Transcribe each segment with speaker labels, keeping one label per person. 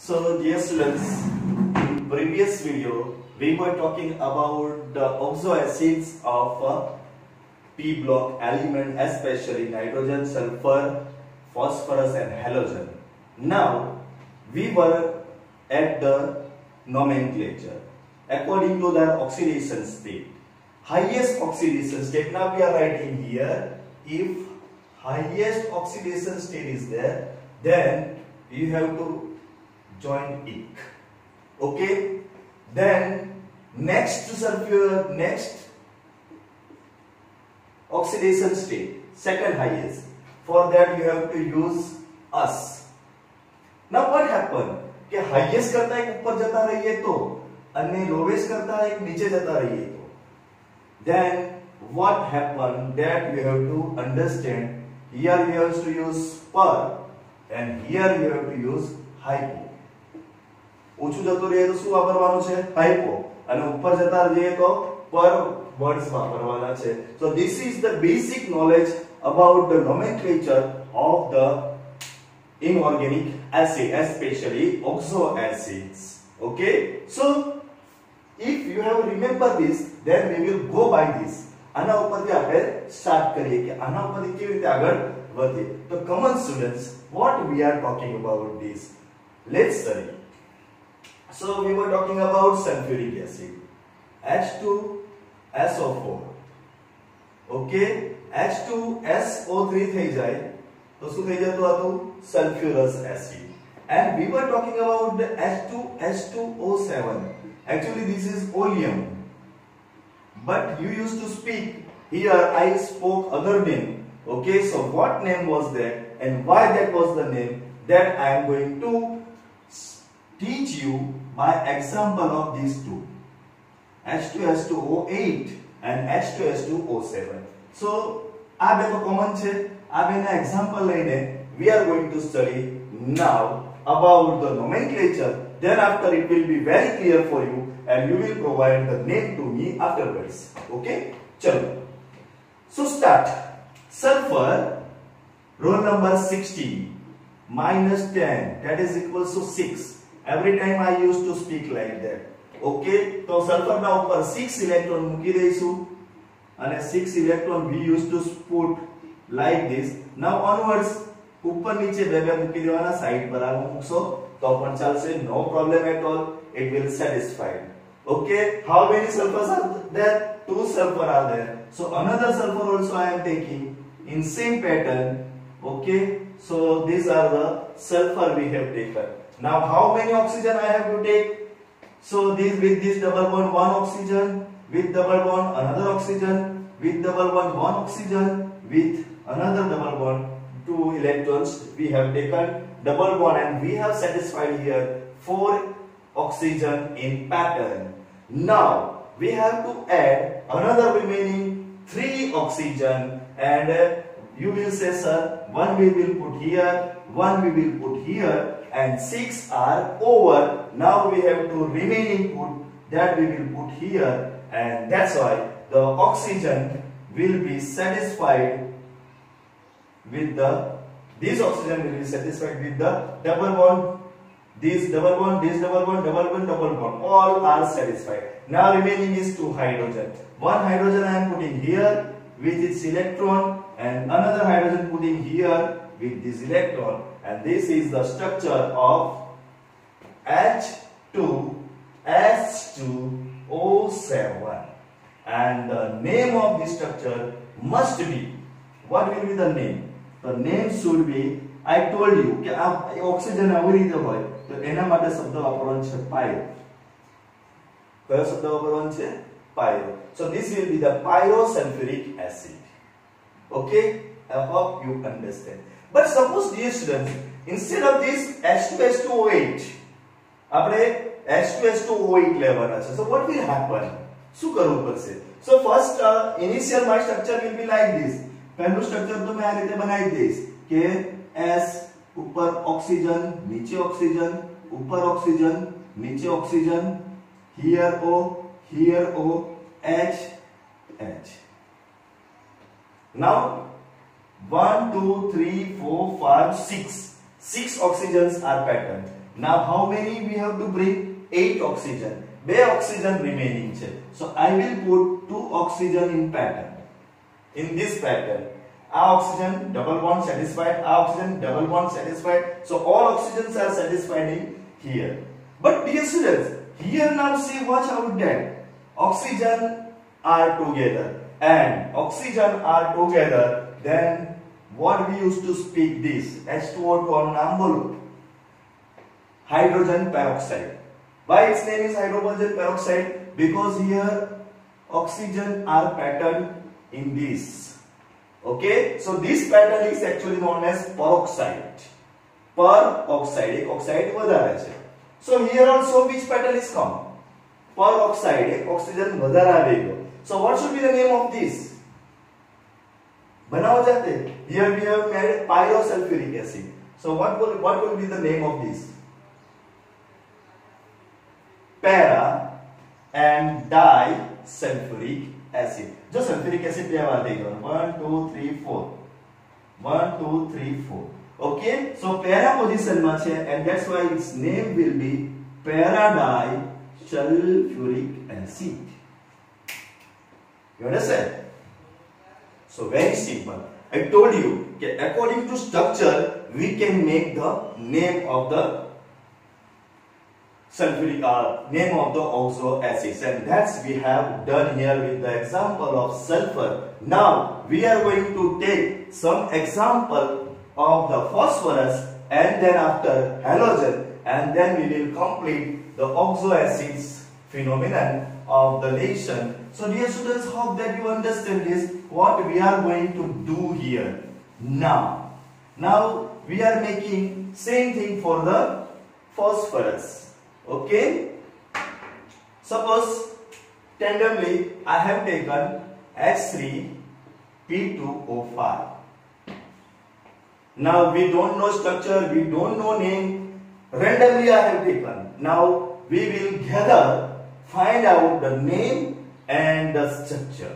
Speaker 1: So dear students, in previous video we were talking about the oxoacids of P block element, especially nitrogen, sulfur, phosphorus and halogen. Now we were at the nomenclature according to their oxidation state. Highest oxidation state, now we are writing here, if highest oxidation state is there, then you have to join ic. Okay, then next sulfur, next oxidation state, second highest, for that you have to use us. Now what happened कि highest करता है ऊपर जाता रहिए तो अन्य lowest करता है नीचे जाता रहिए तो, then what happened that you have to understand, here you have to use per and here you have to use hypo. ऊंचું જતું રહે તો શું વાપરવાનું છે hypo અને ઉપર જતા રહીએ તો per words વાપરવાના છે. So this is the basic knowledge about the nomenclature of the inorganic acid, especially oxoacids. Okay, so if you have remember this, then we will go by this. આના ઉપરથી આપણે start કરીએ કે આના ઉપરથી કેવી રીતે આગળ વધે. તો common students, what we are talking about this, let's study. So we were talking about sulfuric acid, H2SO4. Okay, H2SO3 થઈ જાય તો શું થઈ જતું હતું sulfurous acid. And we were talking about the H2H2O7. Actually this is oleum, but you used to speak, here I spoke other name. Okay, so what name was that and why that was the name, that I am going to teach you by example of these two, H2H2O8 and H2H2O7. So આ બે તો common છે, આ બેના example લઈને we are going to study now about the nomenclature. Then after it will be very clear for you and you will provide the name to me afterwards. Okay, chalo. So start. Sulfur, roll number 60 minus 10, that is equals to 6. Every time I used to speak like that. Okay, so sulfur na upar 6 electron મૂકી દઈશું અને 6 electron we used to put like this. Now onwards ઉપર નીચે બે બે મૂકી દેવાના, side પર આ મૂકશો તો પણ ચાલશે, no problem at all, it will satisfy. Okay, how many sulfurs are there? 2 sulfur are there, so another sulfur also I am taking in same pattern. Okay, so these are the sulfur we have taken. Now how many oxygen I have to take? So this, with this double bond 1 oxygen, with double bond another oxygen, with double bond 1 oxygen, with another double bond 2 electrons we have taken double bond, and we have satisfied here 4 oxygen in pattern. Now we have to add another remaining 3 oxygen, and you will say, sir, one we will put here, one we will put here, and 6 are over. Now we have to remaining put, that we will put here, and that's why the oxygen will be satisfied with the, this oxygen will be satisfied with the double bond, this double bond, this double bond, double bond, double bond, all are satisfied. Now remaining is 2 hydrogen. One hydrogen I am putting here with its electron, and another hydrogen putting here with this electron, and this is the structure of H2H2O7, and the name of this structure must be, what will be the name? The name should be, I told you कि आप oxygen આવી રીતે હોય તો એના માટે શબ્દ વાપરવાનો છે પાયરો. કયો શબ્દ વાપરવાનો છે? પાયરો. So this will be the pyrosulfuric acid. Okay, I hope you understand. But suppose dear students, instead of this H2H2O8 આપણે H2H2O8 લેવાના છે. So what will happen? શું કરવું પડશે? So first initial my structure will be like this. પહેલું structure તો મેં આ રીતે બનાવી દઈશ કે S ઉપર ઓક્સિજન, નીચે ઓક્સિજન, ઉપર ઓક્સિજન, નીચે oxygen, here O, H, H. Now 1 2 3 4 5 6 oxygens are patterned. Now how many we have to bring? 8 oxygen. 2 oxygen remaining છે. So I will put 2 oxygen in pattern. In this pattern, oxygen double bond satisfied, oxygen double bond satisfied. So all oxygens are satisfied in here. But dear students, here now see, watch out that oxygen are together and oxygen are together, then what we used to speak this H2O2 on number hydrogen peroxide. Why its name is hydrogen peroxide? Because here oxygen are patterned in this. Okay, so this pattern is actually known as peroxide. Peroxide, एक oxide વધારે છે. So here also which pattern is come? Peroxide, एक oxygen વધારે આવી ગયો. So what should be the name of this? બનાવો જાતે. Here we have made pyrosulfuric acid. So what will be the name of this? Para and disulfuric acid. जो sulfuric acid બે વાર થઈ ગયો. 1 2 3 4. 1 2 3 4. Okay, so para position માં છે and that's why its name will be para disulfuric acid. You understand? So very simple. I told you that according to structure we can make the name of the sulfuric name of the oxo acids, and that's we have done here with the example of sulfur. Now we are going to take some example of the phosphorus and then after halogen, and then we will complete the oxo acids phenomenon of the nation. So dear students, hope that you understand this what we are going to do here. Now we are making same thing for the phosphorus. Okay, suppose randomly I have taken H3P2O5. Now we don't know structure, we don't know name, randomly I have taken. Now we will find out the name and the structure.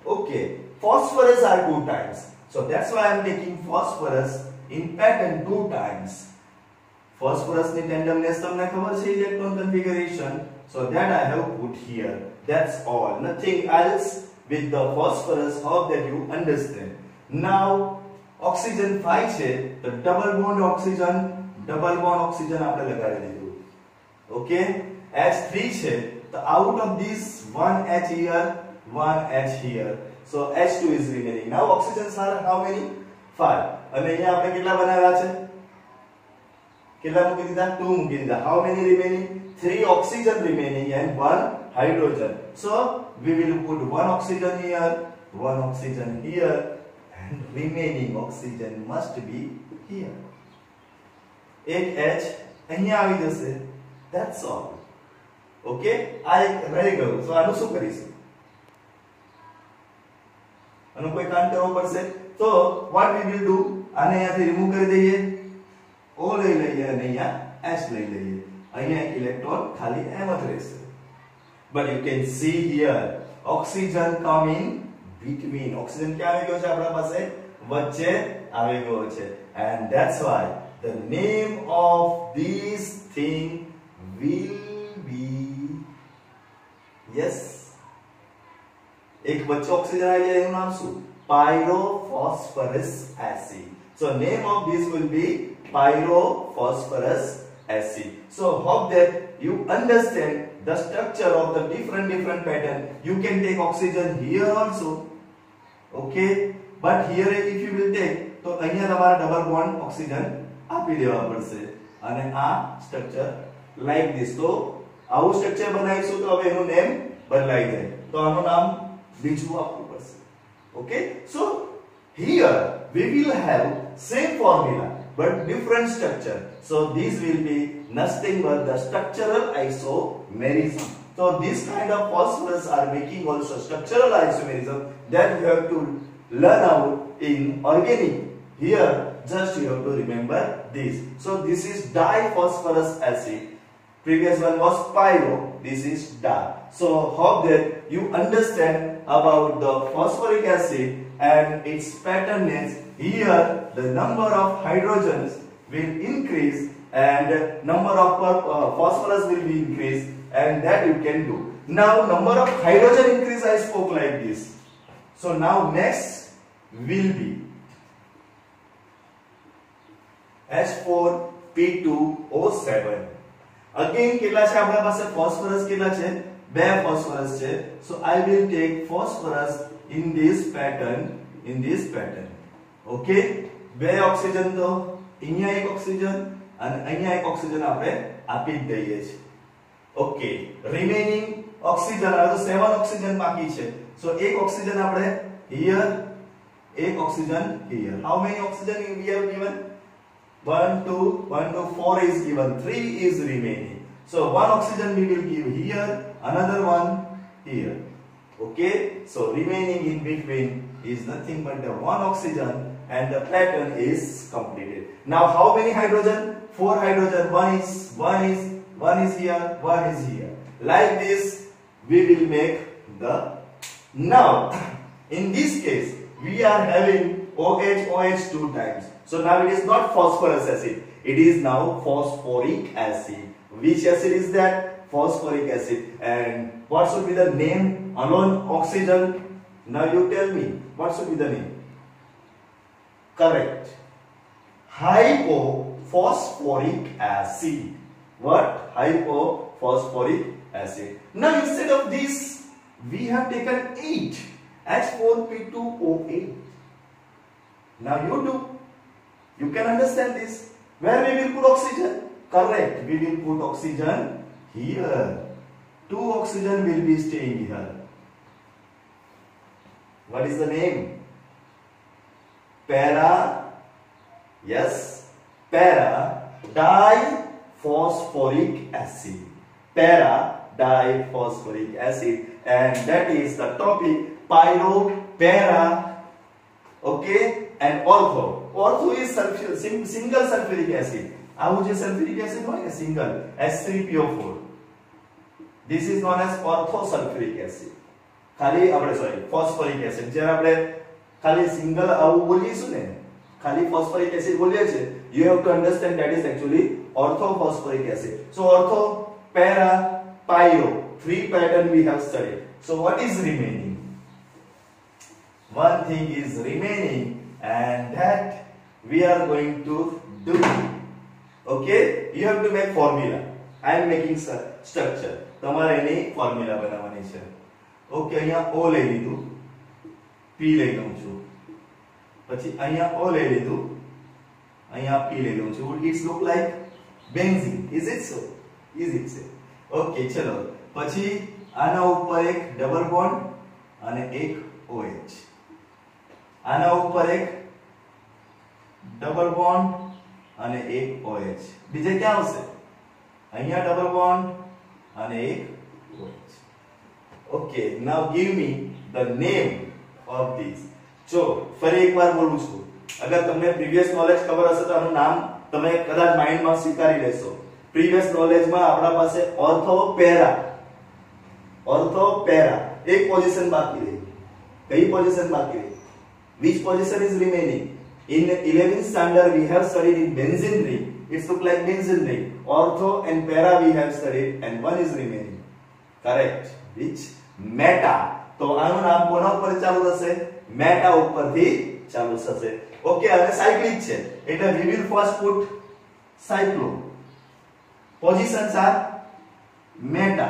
Speaker 1: Okay, phosphorus are 2 times, so that's why I am taking phosphorus in pattern 2 times. Phosphorus ni randomness તમને ખબર છે electron configuration, so that I have put here. That's all, nothing else with the phosphorus. Hope that you understand. Now oxygen 5 છે તો double bond oxygen આપણે લગાડી દીધું. Okay, H3 છે તો out of this 1 H here, 1 H here, so H2 is remaining. Now oxygens are how many? 5. અને અહીંયા આપણે કેટલા બનાવ્યા છે? કેટલા મૂકી દીધા? 2 મૂકી દીધા. How many remaining? 3 oxygen remaining and 1 hydrogen. So we will put 1 oxygen here, 1 oxygen here, and remaining oxygen must be here. એક H અહીંયા આવી જશે. That's all. Okay, આ એક રહી ગયું. So આનું શું કરીશું? આનું કોઈ કામ કરવો પડશે. So what we will do, આને અહીંયાથી રિમૂવ કરી દઈએ. O લઈ લઈએ અને અહીંયા H લઈ લઈએ. અહીંયા એક ઇલેક્ટ્રોન ખાલી એમ જ રહેશે. But you can see here oxygen come in between. Oxygen ક્યાં આવી ગયો છે આપણા પાસે? વચ્ચે આવી ગયો છે. And that's why the name of this thing will be, yes, એક વચ્ચે ઓક્સિજન આવી જાય એનું નામ શું? Pyrophosphorus acid. So name of this will be pyrophosphorus acid. So hope that you understand the structure of the different pattern. You can take oxygen here also. Okay, but here if you will take, તો અહીંયા તમારે double bond oxygen આપી દેવા પડશે અને આ structure like this. તો આવું સ્ટ્રક્ચર બનાવીશું તો હવે એનું નેમ બદલાઈ જાય, તો આનું નામ બીજું આપવું પડશે. Okay, so here we will have same formula but different structure. So this will be nothing but the structural isomerism. So this kind of phosphorus are making also structural isomerism that you have to learn out in organic. Here just you have to remember this. So this is diphosphorus acid. Previous one was pyro, this is di. So hope that you understand about the phosphoric acid and its pattern names. Here the number of hydrogens will increase and number of phosphorus will be increased, and that you can do. Now number of hydrogen increase I spoke like this. So now next will be H4P2O7. Again કેટલા છે આપણા પાસે phosphorus કેટલા છે? બે phosphorus છે. So I will take phosphorus in this pattern, okay. બે oxygen તો અહીંયા એક ઓક્સિજન અને અહીંયા એક ઓક્સિજન આપણે આપી દઈએ છે. ઓકે, રિમેનિંગ ઓક્સિજન હવે તો 7 ઓક્સિજન બાકી છે. So એક ઓક્સિજન આપણે here, એક oxygen here. How many oxygen we have given? 1 2 4 is given, 3 is remaining. So one oxygen we will give here, another one here. Okay, so remaining in between is nothing but the one oxygen, and the pattern is completed. Now how many hydrogen? 4 hydrogen. One is here, one is here. Like this we will make the. Now in this case we are having OH 2 times. So now it is not phosphorus acid, it is now phosphoric acid. Which acid is that? Phosphoric acid. And what should be the name? Alone oxygen. Now you tell me, what should be the name? Correct. Hypophosphoric acid. What? Hypophosphoric acid. Now instead of this we have taken 8, H4P2O8. Now you can understand this. Where we will put oxygen? Correct, we will put oxygen here. 2 oxygen will be staying here. What is the name? Para-diphosphoric acid. Para-diphosphoric acid, and that is the topic pyro, para, okay, and ortho. Ortho is single sulfuric acid. આવું જે sulphuric acid હોય ને single H3PO4, this is known as ortho sulfuric acid. ખાલી આપણે phosphoric acid જ્યારે આપણે ખાલી single આવું બોલીશું ને, ખાલી ફોસ્ફોરિક એસિડ બોલીએ છે, you have to understand that is actually ortho phosphoric acid. So ortho, para, pyro, 3 pattern we have studied. So what is remaining? One thing is remaining, and that we are going to do. Okay, you have to make formula. I am making structure. તમારે એની formula બનાવવાની છે. Okay, અહીંયા O લઈ લીધું, P લઈ લઉં છું, પછી અહીંયા O લઈ લીધું, અહીંયા P લઈ લઉં છું. It's look like benzene. Is it so? Is it so? Okay, ચલો. પછી આના ઉપર એક ડબલ બોન્ડ અને એક OH. આના ઉપર એક ડબલ બોન્ડ અને એક OH. બીજે ક્યાં આવશે? અહીંયા ડબલ બોન્ડ અને એક OH. Okay, now give me the name of these. જો ફરી એકવાર બોલું છું, અગર તમને પ્રીવિયસ નોલેજ ખબર હશે તો આનું નામ તમે કદાચ માઇન્ડમાં સ્વીકારી લેશો. પ્રીવિયસ નોલેજમાં આપણા પાસે ઓર્થો પેરા એક પોઝિશન બાકી રહી. કઈ પોઝિશન બાકી રહી? Which position is remaining? In 11th standard we have studied in benzene ring. It's look like benzene ring. Ortho and para we have studied, and one is remaining. Correct. Which? Meta. તો આનું નામ કોના ઉપર ચાલુ થશે? Meta ઉપરથી ચાલુ થશે. ઓકે, હવે સાયક્લિક છે એટલે we will first put cyclo. Positions are meta.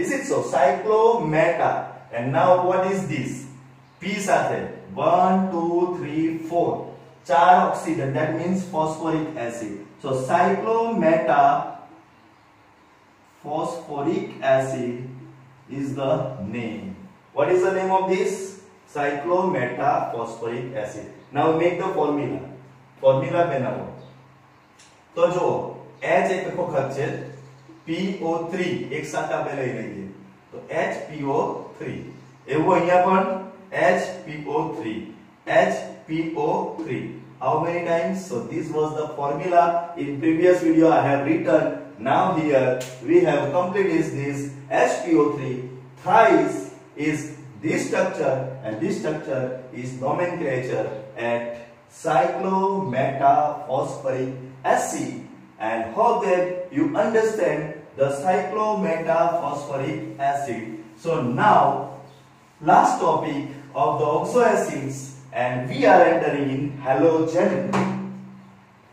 Speaker 1: Is it so? Cyclo meta. And now what is this? P સાથે 1 2 3 4 4 oxygen, that means phosphoric acid. So cyclometa phosphoric acid is the name. What is the name of this? Cyclometa phosphoric acid. Now make the formula. Formula બનાવો. તો જો H એક વખત છે, PO3 એક સાથે આપણે લઈ લઈએ તો HPO3. એવું અહીંયા પણ HPO3. How many times? So this was the formula in previous video I have written. Now here we have completed this HPO3. Thrice is this structure, and this structure is nomenclature at cyclometaphosphoric acid, and hope that you understand the cyclometaphosphoric acid. So now last topic of the oxoacids, and we are entering in halogen.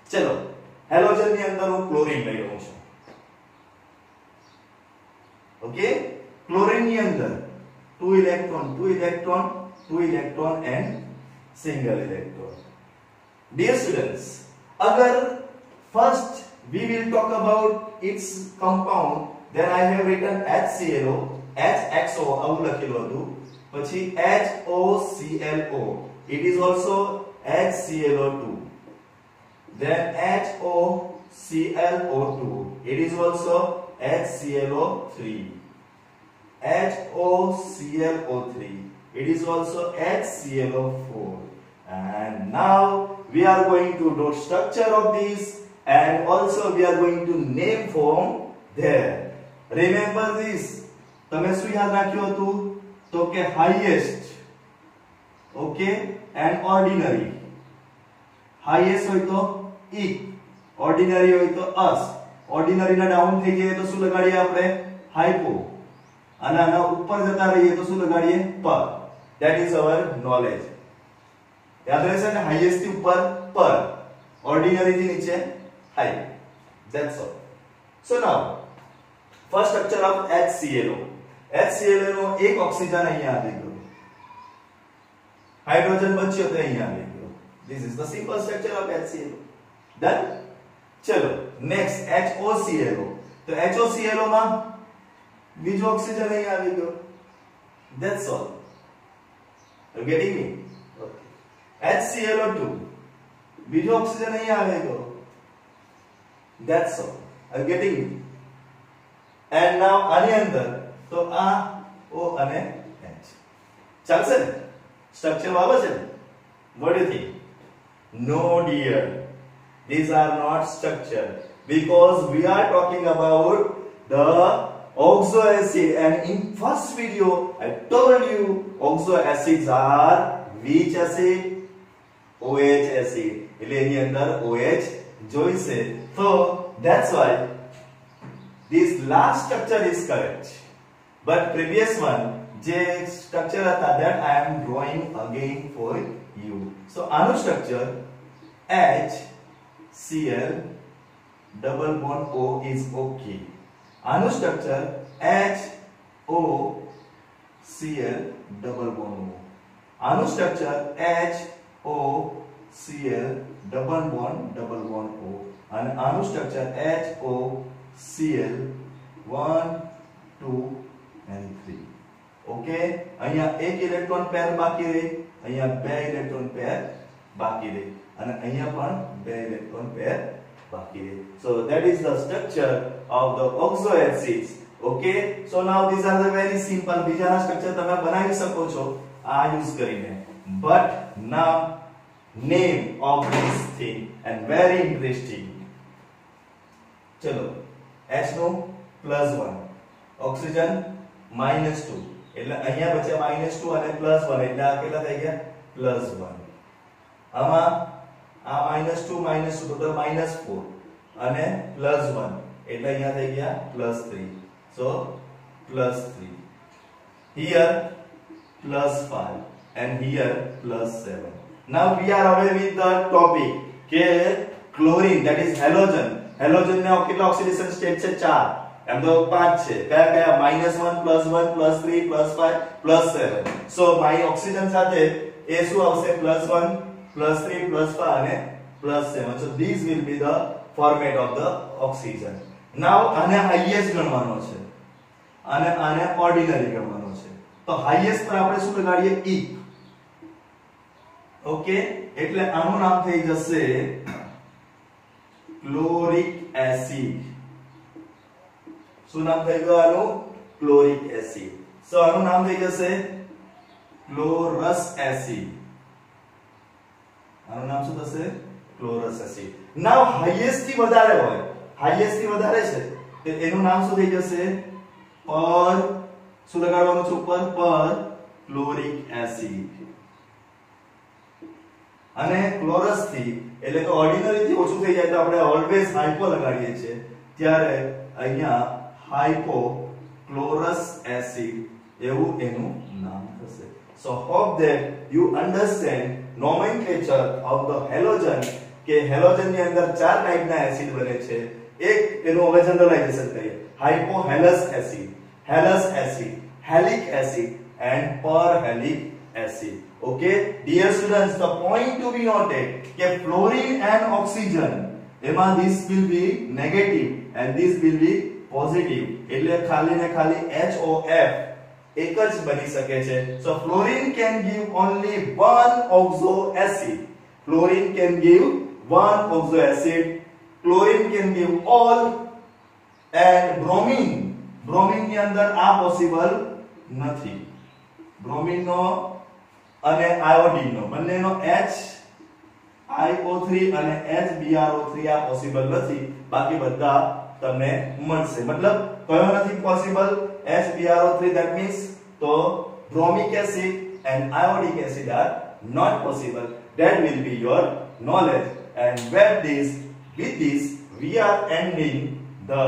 Speaker 1: चलो halogen ની અંદર હું chlorine લઈ લઉં છું. Okay, chlorine ની અંદર 2 electron 2 electron 2 electron and single electron. Dear students, अगर first we will talk about its compound, then I have written HClO, HXO આવું લખેલું હતું, પછી HOClO, it is also HClO2, then HOClO2, it is also HClO3, HOClO3, it is also HClO4, and now we are going to do structure of this, and also we are going to name form there. Remember this, તમે શું યાદ રાખ્યું હતું? તો કે highest, okay, and ordinary. highest હોય તો e, ordinary હોય તો us. ordinary ના ડાઉન થઈ જાય તો શું લગાડીએ આપણે? hypo. અને આના ઉપર જતા રહીએ તો શું લગાડીએ? પર. that is our knowledge. याद रहेगा ना, हाईएस्ट થી ઉપર પર, ऑर्डिनरी થી નીચે high. That's all. So now first structure of HClO. HClO નો એક ઓક્સિજન અહીંયા આવી ગયો, હાઇડ્રોજન બચ્યો તો અહીંયા આવી ગયો. This is the simple structure of HClO. Done. चलो next HOClO. तो HOClO માં બીજો ઓક્સિજન અહીંયા આવી ગયો. That's all. You getting me? HClO2, બીજો ઓક્સિજન અહીંયા આવે ગયો. That's all. Are you getting me? And now આની અંદર તો આ O અને H ચાલશે ને? સ્ટ્રક્ચર આવે છે ને? What do you think? No dear, these are not structure, because we are talking about the oxoacid, and in first video I told you oxoacids are which acid? OH acid. એટલે એની અંદર OH જોઈશે. So that's why this last structure is correct, but previous one જે structure હતા that I am drawing again for you. So આનું structure HCl double bond O is okay. આનું structure HOCl double bond O. આનું structure HOCl double bond O, અને આનું structure HOCl 1 2 and 3. Okay, અહીંયા એક electron pair બાકી રહે, અહીંયા બે ઇલેક્ટ્રોન પેર બાકી રહે, અને અહીંયા પણ બે ઇલેક્ટ્રોન પેર બાકી રહે. So that is the structure of the oxoacids. Okay, so now these are the very simple બીજાના સ્ટ્રક્ચર તમે બનાવી શકો છો આ યુઝ કરીને. But now name of this thing, and very interesting. चलो H નો +1, ઓક્સિજન -2, એટલે અહીંયા બચે -2 અને +1, એટલે આ કેટલા થઈ ગયા? +1. આમાં આ -2 ટોટલ -4 અને +1, એટલે અહીંયા થઈ ગયા +3. So +3. Here +5 and here +7. Now we are aware with the topic કે chlorine, that is halogen. halogen ને કેટલા ઓક્સિડેશન સ્ટેટ છે? 4. એમ તો 5 છે. કયા કયા? -1 +1 +3 +5 +7. So my oxygen સાથે એ શું આવશે? +1 +3 +5 અને +7. So these will be the format of the oxygen. Now આને highest ગણવાનો છે અને આને ordinary ગણવાનો છે. તો highest પર આપણે શું લગાડીએ? E. ઓકે, એટલે આનું નામ થઈ જશે ક્લોરિક એસિડ. શું નામ થઈ ગયું આનું? ક્લોરિક એસિડ. સો આનું નામ થઈ જશે ક્લોરસ એસિડ. આનું નામ શું થશે? ક્લોરસ એસિડ. નાવ હાઈએસ્ટ થી વધારે હોય, હાઈએસ્ટ થી વધારે છે તો એનું નામ શું થઈ જશે? પર શું લગાડવાનું છે ઉપર? પર ક્લોરિક એસિડ. અને ક્લોરસ થી એટલે કે ઓર્ડિનરી થી ઓછું થઈ જાય તો આપણે ઓલવેઝ હાઇપો લગાડીએ છીએ, ત્યારે અહીંયા હાઇપોક્લોરસ એસિડ એવું એનું નામ થશે. So hope that you understand nomenclature of the halogen કે હેલોજન ની અંદર ચાર ટાઈપના એસિડ બને છે. એક એનું હવે જનરલાઇઝેશન કરીએ. Hypohalous acid, halous acid, halic acid and perhalic acid. Okay, dear students, the point to be noted કે fluorine and oxygen એમાં this will be negative and this will be positive, એટલે ખાલી ને ખાલી HOF એક જ બની શકે છે. So fluorine can give only one oxo acid, fluorine can give one oxo acid, chlorine can give all, and bromine ની અંદર આ પોસિબલ નથી. બ્રોમિન નો અને આયોડીન નો બંનેનો HiO3 અને HBrO3 આ પોસિબલ નથી, બાકી બધા તમને મળશે. મતલબ કયો નથી પોસિબલ? HBrO3, that means તો bromic acid and iodic acid are not possible. That will be your knowledge, and with this we are ending the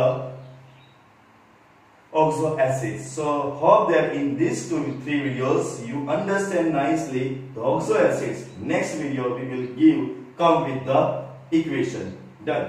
Speaker 1: oxo acids. So hope that in these 2-3 videos you understand nicely the oxo acids. Next video we will come with the equation. Done.